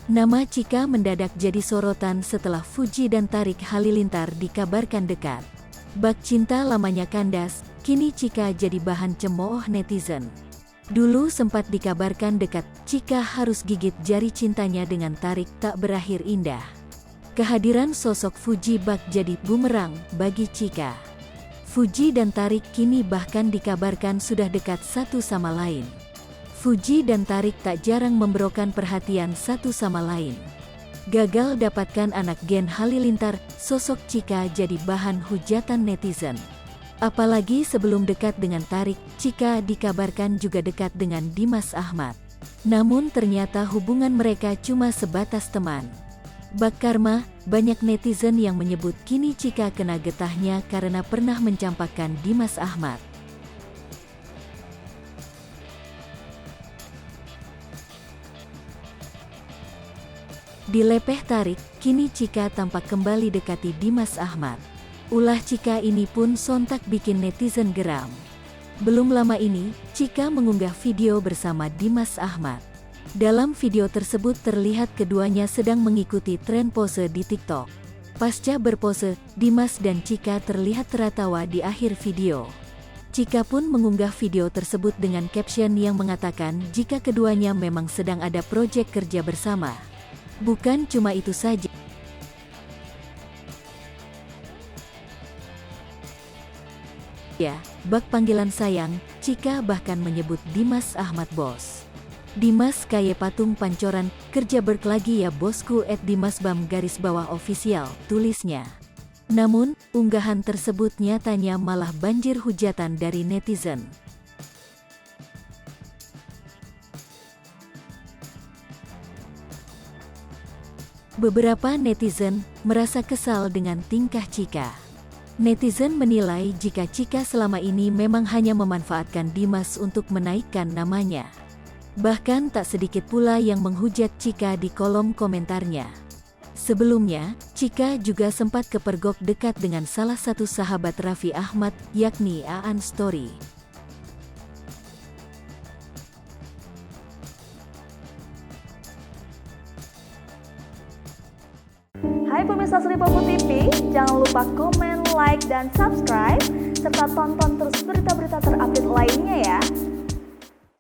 Nama Chika mendadak jadi sorotan setelah Fuji dan Tarik Halilintar dikabarkan dekat. Bak cinta lamanya kandas, kini Chika jadi bahan cemooh netizen. Dulu sempat dikabarkan dekat, Chika harus gigit jari cintanya dengan Tarik tak berakhir indah. Kehadiran sosok Fuji bak jadi bumerang bagi Chika. Fuji dan Tarik kini bahkan dikabarkan sudah dekat satu sama lain. Fuji dan Tarik tak jarang memberikan perhatian satu sama lain. Gagal dapatkan anak Gen Halilintar, sosok Chika jadi bahan hujatan netizen. Apalagi sebelum dekat dengan Tarik, Chika dikabarkan juga dekat dengan Dimas Ahmad. Namun ternyata hubungan mereka cuma sebatas teman. Bak karma, banyak netizen yang menyebut kini Chika kena getahnya karena pernah mencampakkan Dimas Ahmad. Dilepeh Tarik, kini Chika tampak kembali dekati Dimas Ahmad. Ulah Chika ini pun sontak bikin netizen geram. Belum lama ini, Chika mengunggah video bersama Dimas Ahmad. Dalam video tersebut terlihat keduanya sedang mengikuti tren pose di TikTok. Pasca berpose, Dimas dan Chika terlihat tertawa di akhir video. Chika pun mengunggah video tersebut dengan caption yang mengatakan jika keduanya memang sedang ada proyek kerja bersama. Bukan cuma itu saja. Ya, bak panggilan sayang, Chika bahkan menyebut Dimas Ahmad bos. Dimas kaye patung pancoran, kerja berk lagi ya bosku @dimasbam_official, tulisnya. Namun, unggahan tersebut nyatanya malah banjir hujatan dari netizen. Beberapa netizen merasa kesal dengan tingkah Chika. Netizen menilai jika Chika selama ini memang hanya memanfaatkan Dimas untuk menaikkan namanya. Bahkan tak sedikit pula yang menghujat Chika di kolom komentarnya. Sebelumnya, Chika juga sempat kepergok dekat dengan salah satu sahabat Raffi Ahmad, yakni Aan Story. Hai pemirsa Sri Popo TV, jangan lupa komen, like, dan subscribe, serta tonton